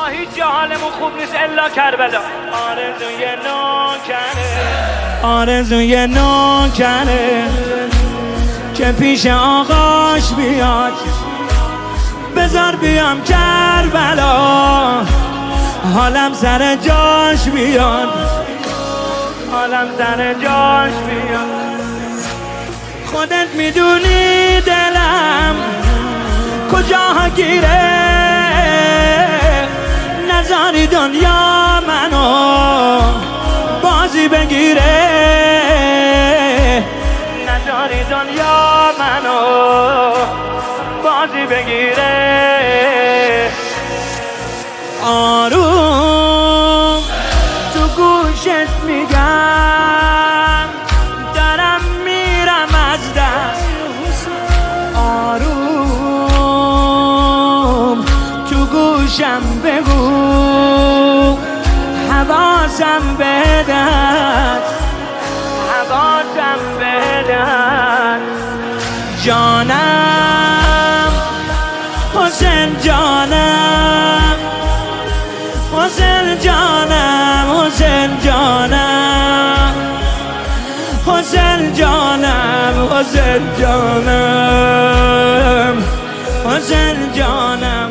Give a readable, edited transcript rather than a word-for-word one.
هیچ جا حالمون خوب نیست الا کربلا. آرزوی نوکره، آرزوی نوکره که پیش آقاش بیاد، بذار بیام کربلا، حالم سر جاش بیاد، حالم سر جاش بیاد. خودت میدونی دلم کجا گیره، نذاری دنیا منو بازی بگیره، نذاری دنیا منو بازی بگیره. آروم تو گوشت میگم دارم میرم از دست، آروم تو گوشم بگو حواسم به دست، حواسم به دست. جانم حسین جانم، حسین جانم، حسین جانم، حسین جانم، حسین جانم، حسین جانم.